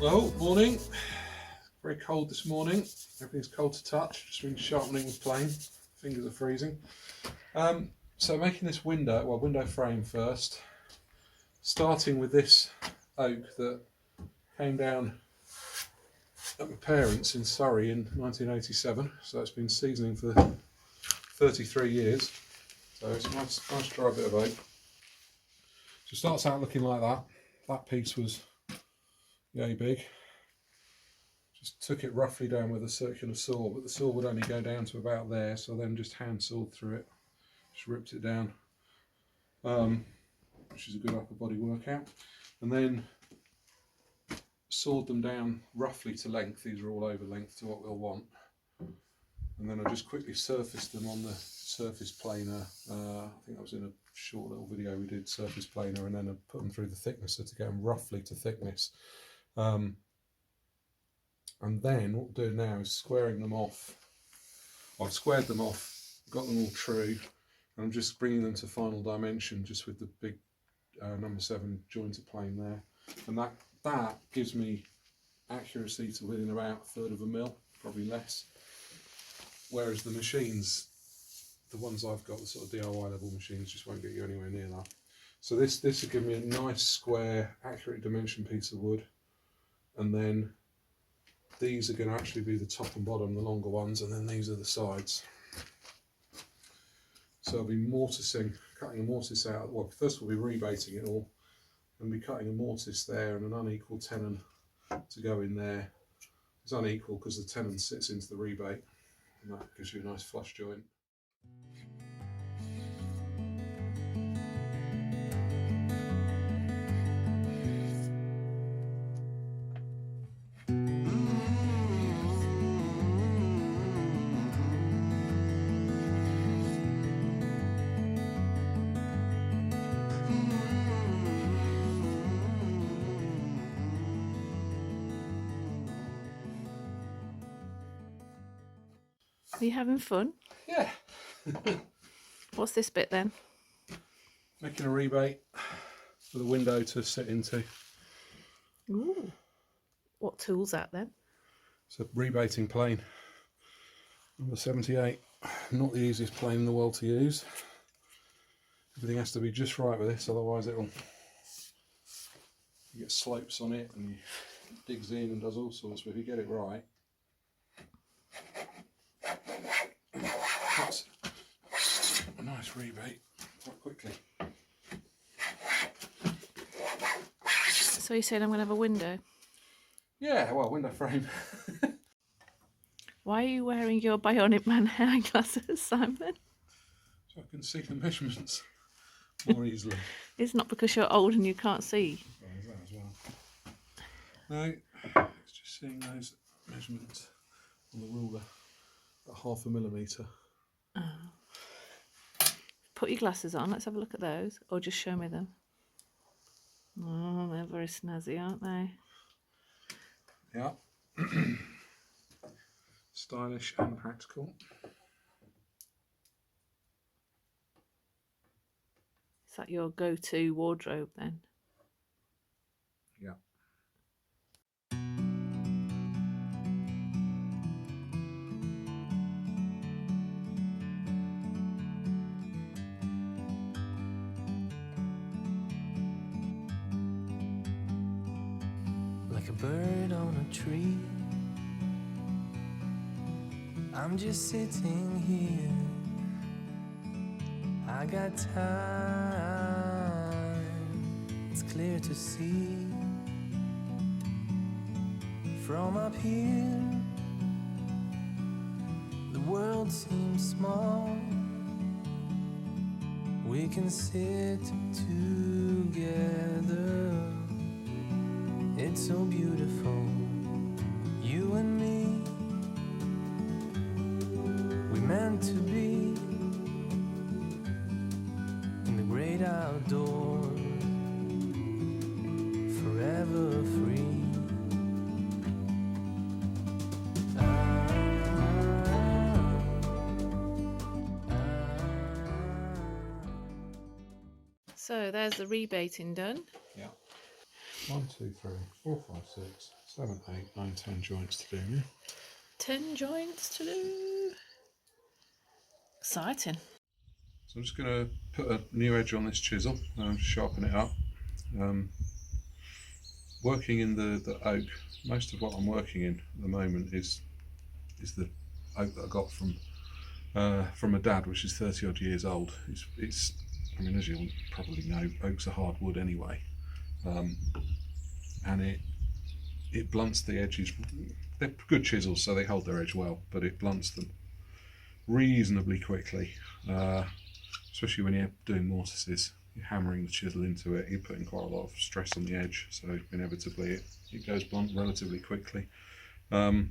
Oh, morning. Very cold this morning. Everything's cold to touch. Just been sharpening the plane. Fingers are freezing. So making this window frame first. Starting with this oak that came down at my parents' in Surrey in 1987. So it's been seasoning for 33 years. So it's a nice dry bit of oak. So it starts out looking like that. That piece was yay big. Just took it roughly down with a circular saw, but the saw would only go down to about there, so then just hand sawed through it, just ripped it down, which is a good upper body workout, and then sawed them down roughly to length. These are all over length to what we'll want, and then I just quickly surfaced them on the surface planer. I think that was in a short little video we did, surface planer, and then I put them through the thicknesser to get them roughly to thickness. And then what we're doing now is squaring them off. I've squared them off, got them all true, and I'm just bringing them to final dimension just with the big number 7 jointer plane there. And that gives me accuracy to within about 1/3 of a mil, probably less. Whereas the machines, the ones I've got, the sort of DIY level machines, just won't get you anywhere near that. So this will give me a nice square, accurate dimension piece of wood, and then these are going to actually be the top and bottom, the longer ones, and then these are the sides. So I'll be mortising, cutting a mortise out. Well, first we'll be rebating it all, and be cutting a mortise there and an unequal tenon to go in there. It's unequal because the tenon sits into the rebate, and that gives you a nice flush joint. Are you having fun? Yeah. What's this bit then? Making a rebate for the window to sit into. Ooh. What tool's that then? It's a rebating plane, number 78. Not the easiest plane in the world to use. Everything has to be just right with this, otherwise you get slopes on it and it digs in and does all sorts, but if you get it right, that's a nice rebate quite quickly. So you're saying I'm going to have a window? Yeah, well, window frame. Why are you wearing your Bionic Man eyeglasses, Simon? So I can see the measurements more easily. It's not because you're old and you can't see. Well, there's that as well. No, it's just seeing those measurements on the ruler at 0.5 millimetre. Oh. Put your glasses on, let's have a look at those, or just show me them. Oh, they're very snazzy, aren't they? Yeah. Stylish and practical. Is that your go-to wardrobe then? Yeah. Like a bird on a tree, I'm just sitting here. I got time, it's clear to see. From up here, the world seems small. We can sit together. It's so beautiful, you and me. We meant to be in the great outdoors, forever free. So there's the rebating done. Yeah. 1, 2, 3, 4, 5, 6, 7, 8, 9, 10 joints to do, yeah? 10 joints to do. Exciting. So I'm just going to put a new edge on this chisel and sharpen it up. Working in the oak, most of what I'm working in at the moment is the oak that I got from my dad, which is 30 odd years old. It's I mean, as you probably know, oak's a hard wood anyway, and it blunts the edges. They're good chisels, so they hold their edge well, but it blunts them reasonably quickly, especially when you're doing mortises. You're hammering the chisel into it, you're putting quite a lot of stress on the edge, so inevitably it goes blunt relatively quickly. And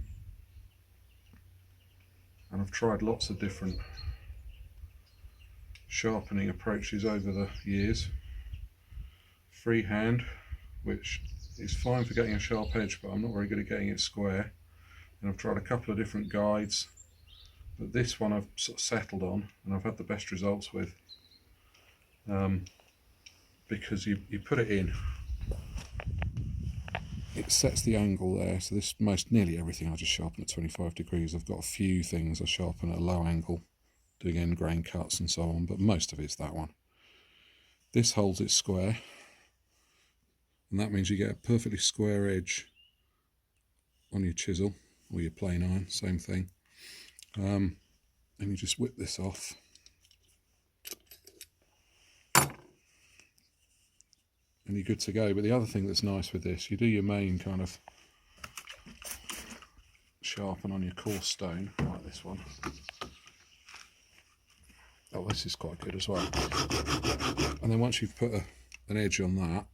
I've tried lots of different sharpening approaches over the years. Freehand, which is fine for getting a sharp edge, but I'm not very good at getting it square. And I've tried a couple of different guides, but this one I've sort of settled on and I've had the best results with, because you put it in, it sets the angle there. So this, nearly everything I just sharpen at 25 degrees. I've got a few things I sharpen at a low angle, doing end grain cuts and so on, but most of it's that one. This holds it square, and that means you get a perfectly square edge on your chisel or your plane iron, same thing. And you just whip this off. And you're good to go. But the other thing that's nice with this, you do your main kind of sharpen on your coarse stone, like this one. Oh, this is quite good as well. And then once you've put an edge on that,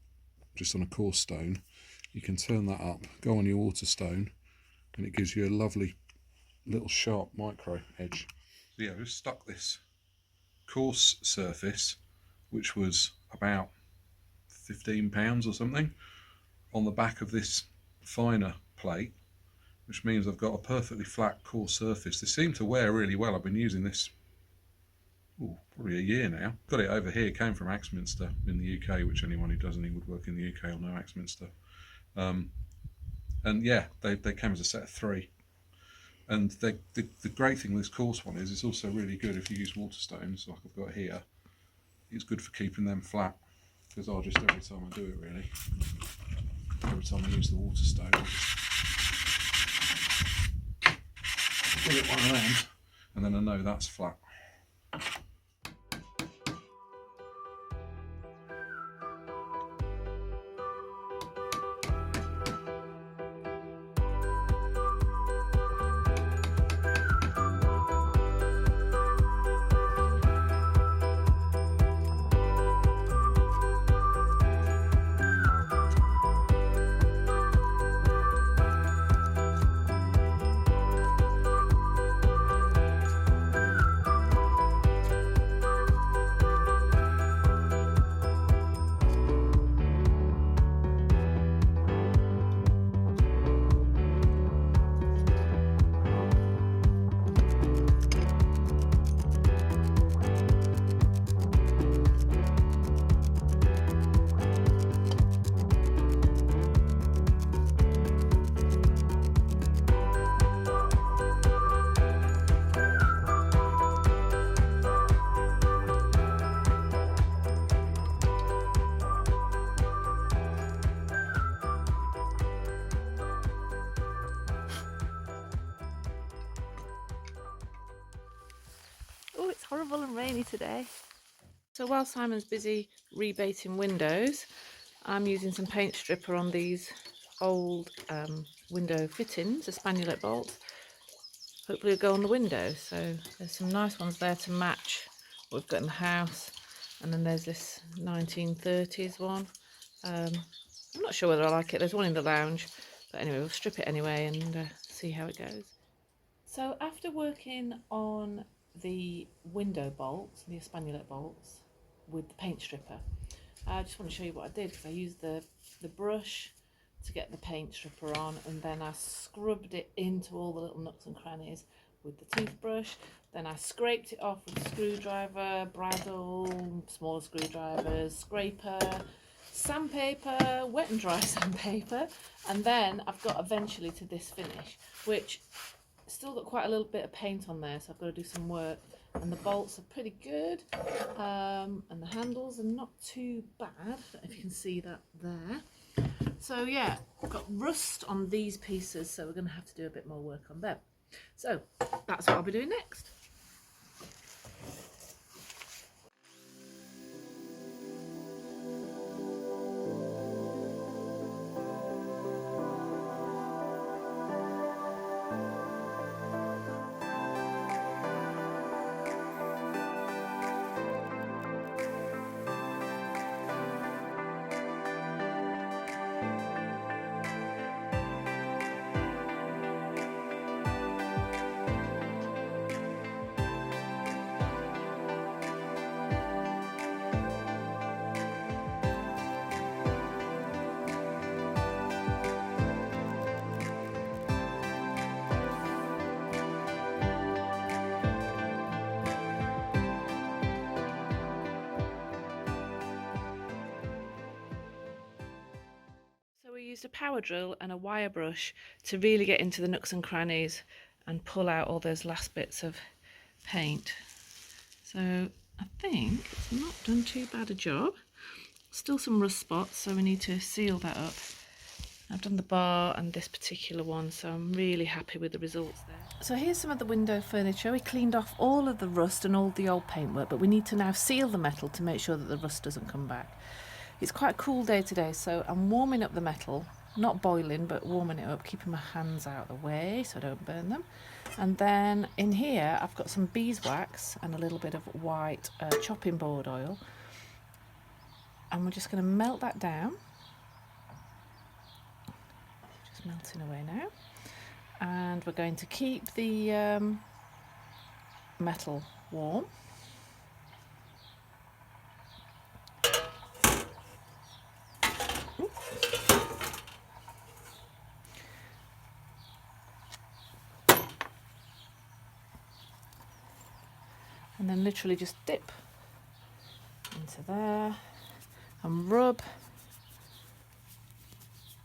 just on a coarse stone, you can turn that up, go on your water stone, and it gives you a lovely little sharp micro edge. So yeah, I just stuck this coarse surface, which was about £15 or something, on the back of this finer plate, which means I've got a perfectly flat coarse surface. They seem to wear really well. I've been using this probably a year now. Got it over here, came from Axminster in the UK, which anyone who does any woodwork in the UK will know Axminster. And yeah, they came as a set of 3. And the great thing with this coarse one is it's also really good if you use water stones, like I've got here. It's good for keeping them flat, because I'll just, every time I do it really, every time I use the water stone, I'll just give it one of them, and then I know that's flat. Oh, it's horrible and rainy today. So while Simon's busy rebaiting windows, I'm using some paint stripper on these old window fittings, a spannulate bolt. Hopefully it'll go on the window. So there's some nice ones there to match what we've got in the house. And then there's this 1930s one. I'm not sure whether I like it. There's one in the lounge. But anyway, we'll strip it anyway and see how it goes. So after working on the window bolts, the spannulate bolts, with the paint stripper, I just want to show you what I did, because I used the brush to get the paint stripper on, and then I scrubbed it into all the little nooks and crannies with the toothbrush. Then I scraped it off with a screwdriver, bradawl, smaller screwdrivers, scraper, sandpaper, wet and dry sandpaper, and then I've got eventually to this finish, which still got quite a little bit of paint on there, so I've got to do some work. And the bolts are pretty good, and the handles are not too bad. I don't know if you can see that there. So yeah, I've got rust on these pieces, so we're going to have to do a bit more work on them. So that's what I'll be doing next. We used a power drill and a wire brush to really get into the nooks and crannies and pull out all those last bits of paint. So I think it's not done too bad a job. Still some rust spots, so we need to seal that up. I've done the bar and this particular one, so I'm really happy with the results there. So here's some of the window furniture. We cleaned off all of the rust and all the old paintwork, but we need to now seal the metal to make sure that the rust doesn't come back. It's quite a cool day today, so I'm warming up the metal, not boiling, but warming it up, keeping my hands out of the way so I don't burn them. And then in here, I've got some beeswax and a little bit of white chopping board oil. And we're just going to melt that down. Just melting away now. And we're going to keep the metal warm. And then literally just dip into there and rub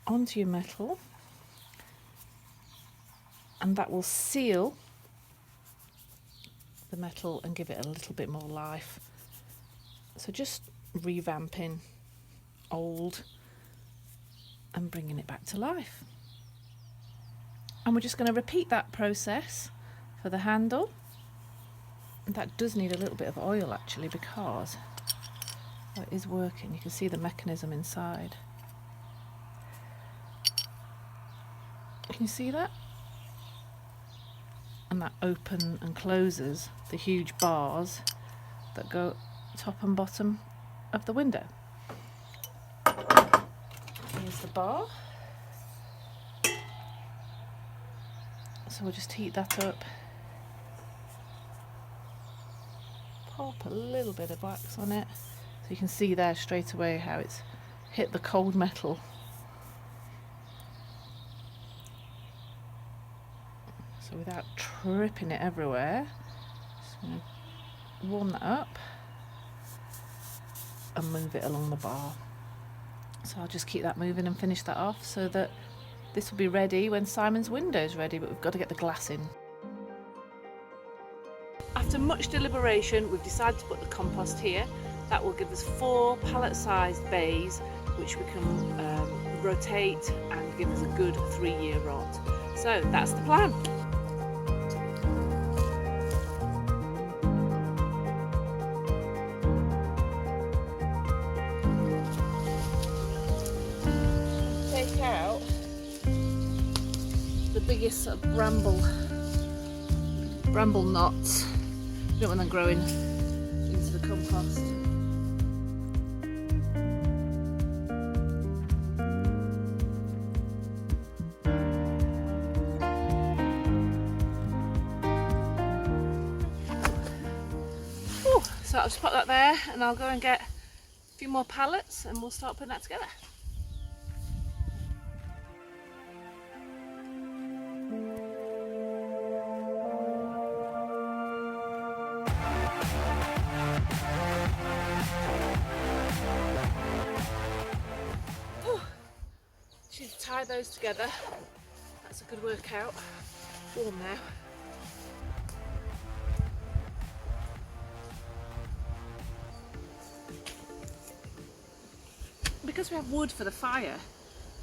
onto your metal, and that will seal the metal and give it a little bit more life. So just revamping old and bringing it back to life. And we're just going to repeat that process for the handle. That does need a little bit of oil actually, because it is working. You can see the mechanism inside. Can you see that? And that open and closes the huge bars that go top and bottom of the window. Here's the bar. So we'll just heat that up. Pop a little bit of wax on it, so you can see there straight away how it's hit the cold metal. So without tripping it everywhere, just going to warm that up and move it along the bar. So I'll just keep that moving and finish that off so that this will be ready when Simon's window's ready, but we've got to get the glass in. After much deliberation, we've decided to put the compost here. That will give us 4 pallet-sized bays, which we can rotate and give us a good 3-year rot. So that's the plan. Take out the biggest sort of bramble knots. Don't want them growing into the compost. Ooh, so I'll just put that there and I'll go and get a few more pallets and we'll start putting that together. tie those together. That's a good workout. Warm now. Because we have wood for the fire,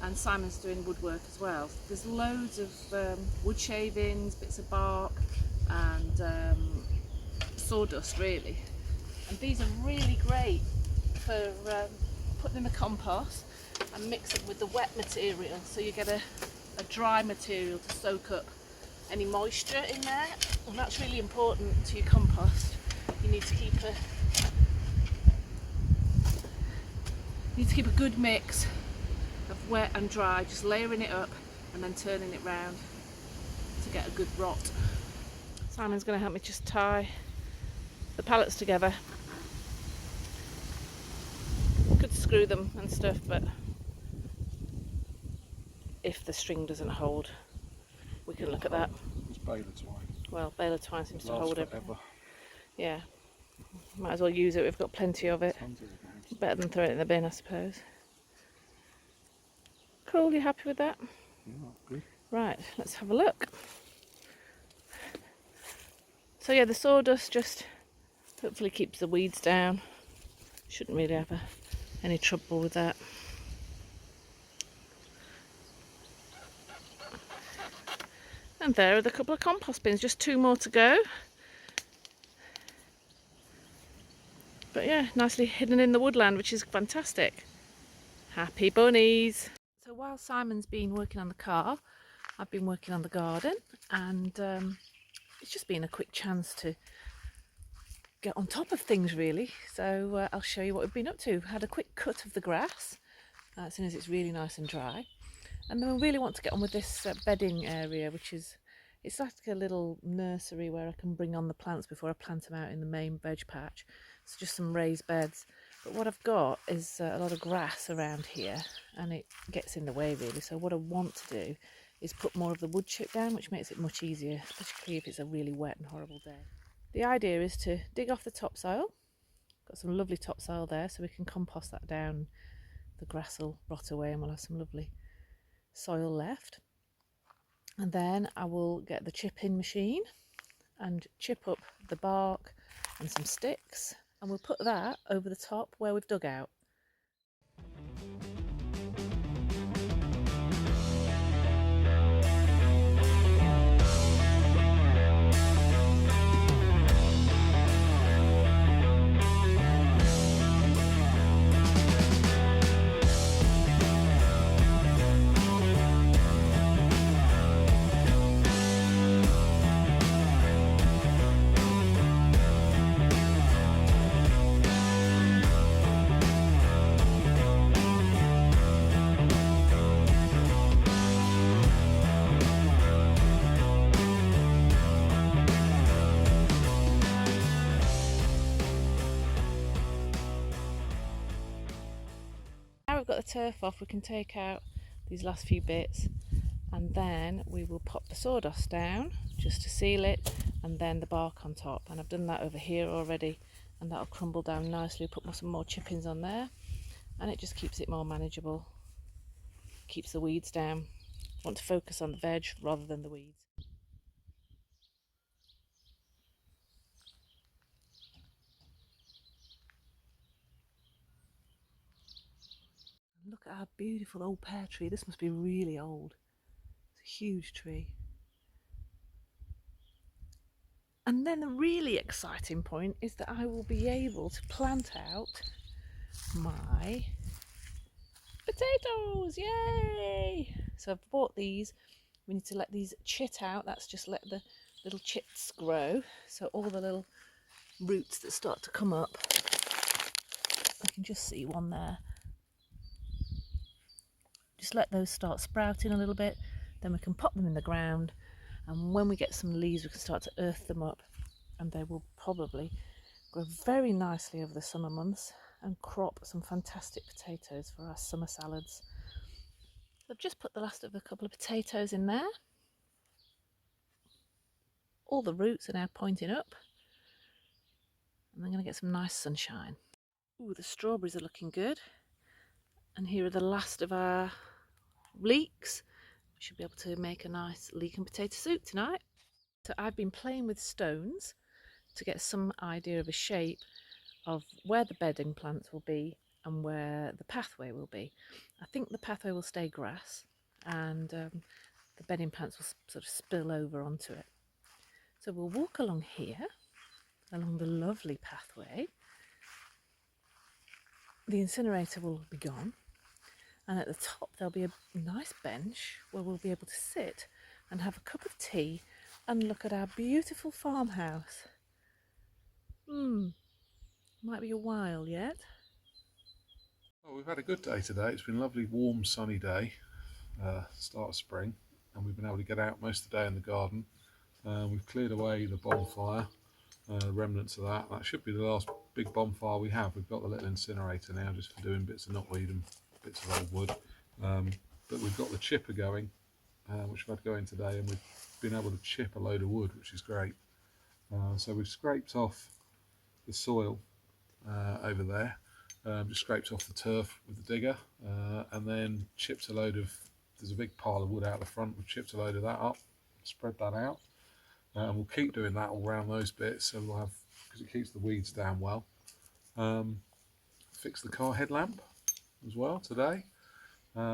and Simon's doing woodwork as well, there's loads of wood shavings, bits of bark and sawdust really. And these are really great for putting in the compost and mix it with the wet material, so you get a dry material to soak up any moisture in there, and that's really important to your compost. You need to keep a good mix of wet and dry, just layering it up and then turning it round to get a good rot. Simon's going to help me just tie the pallets together. Could screw them and stuff, but if the string doesn't hold, we can look at that. It's baler twine. Well, baler twine seems to hold it. Forever. Yeah, might as well use it, we've got plenty of it. Tons of it now. Better than throw it in the bin, I suppose. Cool, you happy with that? Yeah, good. Right, let's have a look. So yeah, the sawdust just hopefully keeps the weeds down. Shouldn't really have any trouble with that. And there are the couple of compost bins, just 2 more to go. But yeah, nicely hidden in the woodland, which is fantastic. Happy bunnies! So while Simon's been working on the car, I've been working on the garden, and it's just been a quick chance to get on top of things really. So I'll show you what we've been up to. Had a quick cut of the grass as soon as it's really nice and dry, and then we really want to get on with this bedding area, which is, it's like a little nursery where I can bring on the plants before I plant them out in the main veg patch. So just some raised beds. But what I've got is a lot of grass around here, and it gets in the way really. So what I want to do is put more of the wood chip down, which makes it much easier, particularly if it's a really wet and horrible day. The idea is to dig off the topsoil. Got some lovely topsoil there, so we can compost that down. The grass will rot away and we'll have some lovely soil left. And then I will get the chipping machine and chip up the bark and some sticks, and we'll put that over the top where we've dug out. We've got the turf off, we can take out these last few bits, and then we will pop the sawdust down just to seal it, and then the bark on top. And I've done that over here already, and that'll crumble down nicely. Put some more chippings on there, and it just keeps it more manageable, keeps the weeds down. I want to focus on the veg rather than the weeds. Look at our beautiful old pear tree. This must be really old. It's a huge tree. And then the really exciting point is that I will be able to plant out my potatoes. Yay! So I've bought these. We need to let these chit out. That's just let the little chits grow. So all the little roots that start to come up. I can just see one there. Just let those start sprouting a little bit, then we can pop them in the ground, and when we get some leaves we can start to earth them up, and they will probably grow very nicely over the summer months and crop some fantastic potatoes for our summer salads. I've just put the last of a couple of potatoes in there. All the roots are now pointing up, and I'm going to get some nice sunshine. Ooh, the strawberries are looking good. And here are the last of our leeks. We should be able to make a nice leek and potato soup tonight. So I've been playing with stones to get some idea of a shape of where the bedding plants will be and where the pathway will be. I think the pathway will stay grass, and the bedding plants will sort of spill over onto it. So we'll walk along here, along the lovely pathway. The incinerator will be gone, and at the top there'll be a nice bench where we'll be able to sit and have a cup of tea and look at our beautiful farmhouse. Might be a while yet. Well, we've had a good day today. It's been a lovely, warm, sunny day, start of spring, and we've been able to get out most of the day in the garden. We've cleared away the bonfire, remnants of that. That should be the last big bonfire we have. We've got the little incinerator now just for doing bits of knotweed and bits of old wood. But we've got the chipper going, which we've had going today, and we've been able to chip a load of wood, which is great. So we've scraped off the soil over there, just scraped off the turf with the digger, and then chipped a load of, there's a big pile of wood out the front, we've chipped a load of that up, spread that out, and we'll keep doing that all around those bits, so we'll have, because it keeps the weeds down well. Fixed the car headlamp as well today.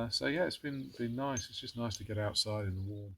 So yeah, it's been nice. It's just nice to get outside in the warm.